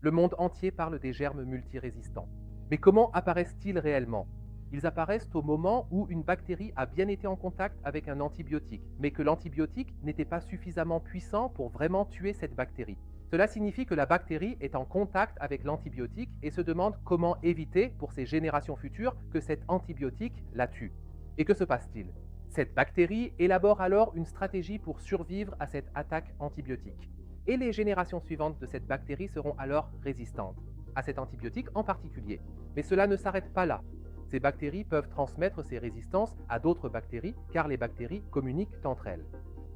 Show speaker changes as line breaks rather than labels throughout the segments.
Le monde entier parle des germes multirésistants. Mais comment apparaissent-ils réellement? Ils apparaissent au moment où une bactérie a bien été en contact avec un antibiotique, mais que l'antibiotique n'était pas suffisamment puissant pour vraiment tuer cette bactérie. Cela signifie que la bactérie est en contact avec l'antibiotique et se demande comment éviter, pour ses générations futures, que cet antibiotique la tue. Et que se passe-t-il? Cette bactérie élabore alors une stratégie pour survivre à cette attaque antibiotique. Et les générations suivantes de cette bactérie seront alors résistantes, à cet antibiotique en particulier. Mais cela ne s'arrête pas là. Ces bactéries peuvent transmettre ces résistances à d'autres bactéries car les bactéries communiquent entre elles.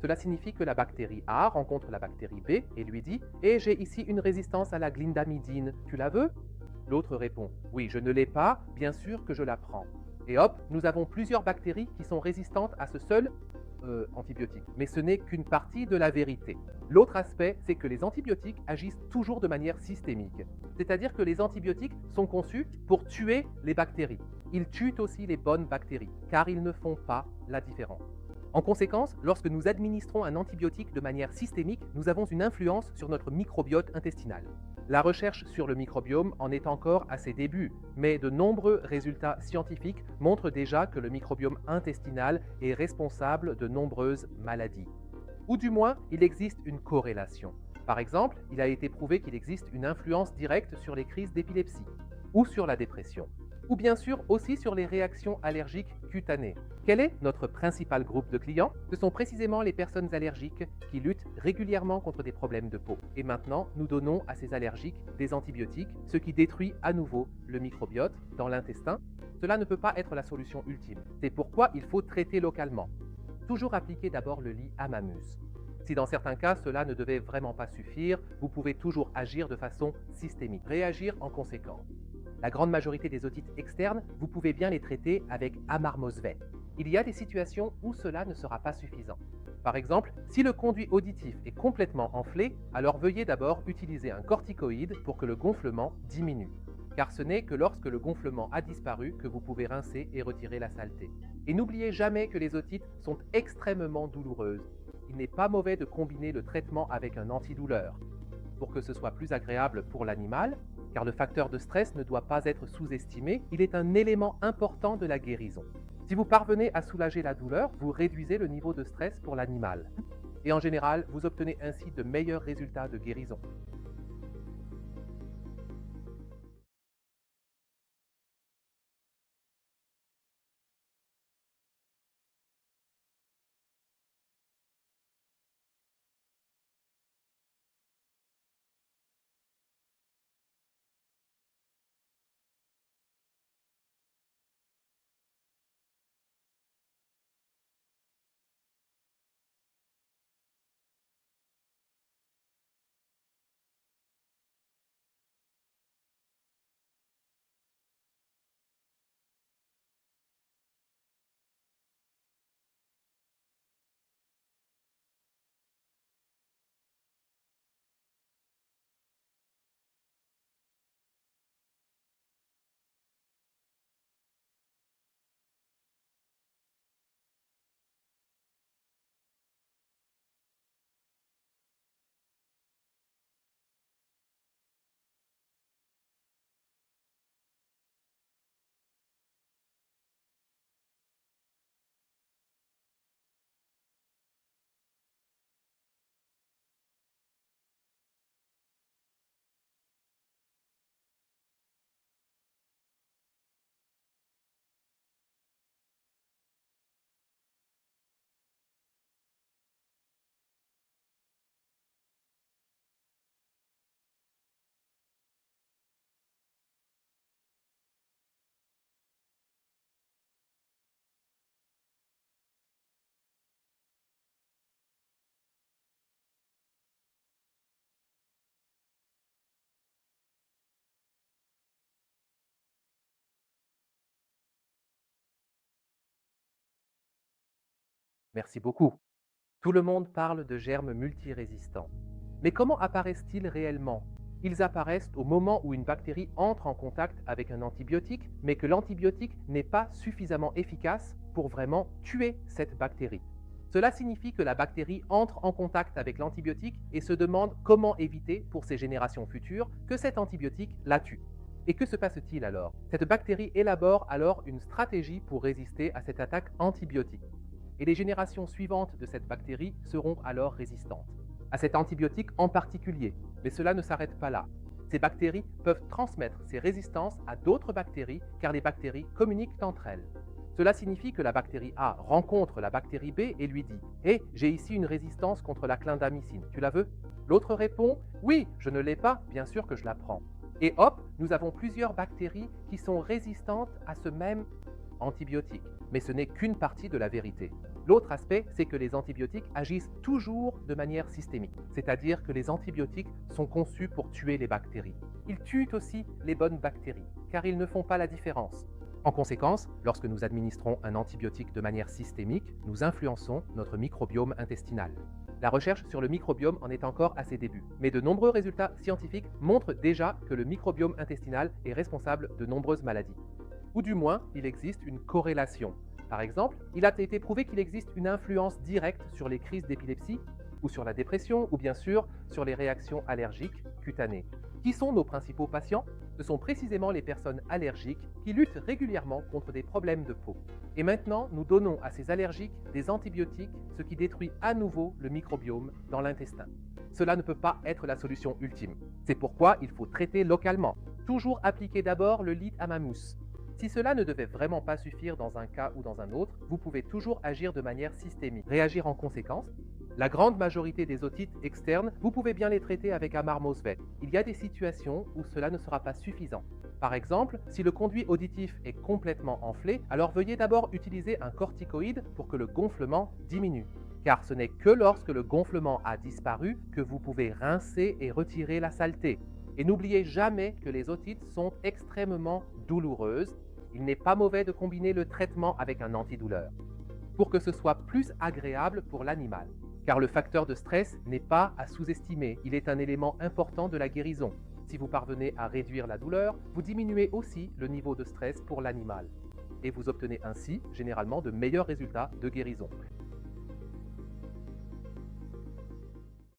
Cela signifie que la bactérie A rencontre la bactérie B et lui dit « Eh, j'ai ici une résistance à la glindamidine, tu la veux ?» L'autre répond « Oui, je ne l'ai pas, bien sûr que je la prends. » Et hop, nous avons plusieurs bactéries qui sont résistantes à ce seul antibiotique. Mais ce n'est qu'une partie de la vérité. L'autre aspect, c'est que les antibiotiques agissent toujours de manière systémique. C'est-à-dire que les antibiotiques sont conçus pour tuer les bactéries. Ils tuent aussi les bonnes bactéries, car ils ne font pas la différence. En conséquence, lorsque nous administrons un antibiotique de manière systémique, nous avons une influence sur notre microbiote intestinal. La recherche sur le microbiome en est encore à ses débuts, mais de nombreux résultats scientifiques montrent déjà que le microbiome intestinal est responsable de nombreuses maladies. Ou du moins, il existe une corrélation. Par exemple, il a été prouvé qu'il existe une influence directe sur les crises d'épilepsie ou sur la dépression, ou bien sûr aussi sur les réactions allergiques cutanées. Quel est notre principal groupe de clients? Ce sont précisément les personnes allergiques qui luttent régulièrement contre des problèmes de peau. Et maintenant, nous donnons à ces allergiques des antibiotiques, ce qui détruit à nouveau le microbiote dans l'intestin. Cela ne peut pas être la solution ultime. C'est pourquoi il faut traiter localement. Toujours appliquer d'abord le lit Amamus. Si dans certains cas cela ne devait vraiment pas suffire, vous pouvez toujours agir de façon systémique, réagir en conséquence. La grande majorité des otites externes, vous pouvez bien les traiter avec Amarmosvet. Il y a des situations où cela ne sera pas suffisant. Par exemple, si le conduit auditif est complètement enflé, alors veuillez d'abord utiliser un corticoïde pour que le gonflement diminue. Car ce n'est que lorsque le gonflement a disparu que vous pouvez rincer et retirer la saleté. Et n'oubliez jamais que les otites sont extrêmement douloureuses. Il n'est pas mauvais de combiner le traitement avec un antidouleur pour que ce soit plus agréable pour l'animal, car le facteur de stress ne doit pas être sous-estimé, il est un élément important de la guérison. Si vous parvenez à soulager la douleur, vous réduisez le niveau de stress pour l'animal. Et en général, vous obtenez ainsi de meilleurs résultats de guérison. Merci beaucoup. Tout le monde parle de germes multirésistants. Mais comment apparaissent-ils réellement? Ils apparaissent au moment où une bactérie entre en contact avec un antibiotique, mais que l'antibiotique n'est pas suffisamment efficace pour vraiment tuer cette bactérie. Cela signifie que la bactérie entre en contact avec l'antibiotique et se demande comment éviter, pour ses générations futures, que cet antibiotique la tue. Et que se passe-t-il alors? Cette bactérie élabore alors une stratégie pour résister à cette attaque antibiotique. Et les générations suivantes de cette bactérie seront alors résistantes à cet antibiotique en particulier. Mais cela ne s'arrête pas là. Ces bactéries peuvent transmettre ces résistances à d'autres bactéries car les bactéries communiquent entre elles. Cela signifie que la bactérie A rencontre la bactérie B et lui dit « Hé, j'ai ici une résistance contre la clindamycine, tu la veux ?» L'autre répond « Oui, je ne l'ai pas, bien sûr que je la prends. » Et hop, nous avons plusieurs bactéries qui sont résistantes à ce même antibiotique. Mais ce n'est qu'une partie de la vérité. L'autre aspect, c'est que les antibiotiques agissent toujours de manière systémique, c'est-à-dire que les antibiotiques sont conçus pour tuer les bactéries. Ils tuent aussi les bonnes bactéries, car ils ne font pas la différence. En conséquence, lorsque nous administrons un antibiotique de manière systémique, nous influençons notre microbiome intestinal. La recherche sur le microbiome en est encore à ses débuts, mais de nombreux résultats scientifiques montrent déjà que le microbiome intestinal est responsable de nombreuses maladies. Ou du moins, il existe une corrélation. Par exemple, il a été prouvé qu'il existe une influence directe sur les crises d'épilepsie, ou sur la dépression, ou bien sûr sur les réactions allergiques cutanées. Qui sont nos principaux patients? Ce sont précisément les personnes allergiques qui luttent régulièrement contre des problèmes de peau. Et maintenant, nous donnons à ces allergiques des antibiotiques, ce qui détruit à nouveau le microbiome dans l'intestin. Cela ne peut pas être la solution ultime. C'est pourquoi il faut traiter localement. Toujours appliquer d'abord le lit à mamousse. Si cela ne devait vraiment pas suffire dans un cas ou dans un autre, vous pouvez toujours agir de manière systémique, réagir en conséquence. La grande majorité des otites externes, vous pouvez bien les traiter avec Amar Mosvet. Il y a des situations où cela ne sera pas suffisant. Par exemple, si le conduit auditif est complètement enflé, alors veuillez d'abord utiliser un corticoïde pour que le gonflement diminue. Car ce n'est que lorsque le gonflement a disparu que vous pouvez rincer et retirer la saleté. Et n'oubliez jamais que les otites sont extrêmement douloureuses. Il n'est pas mauvais de combiner le traitement avec un antidouleur pour que ce soit plus agréable pour l'animal. Car le facteur de stress n'est pas à sous-estimer, il est un élément important de la guérison. Si vous parvenez à réduire la douleur, vous diminuez aussi le niveau de stress pour l'animal. Et vous obtenez ainsi généralement de meilleurs résultats de guérison.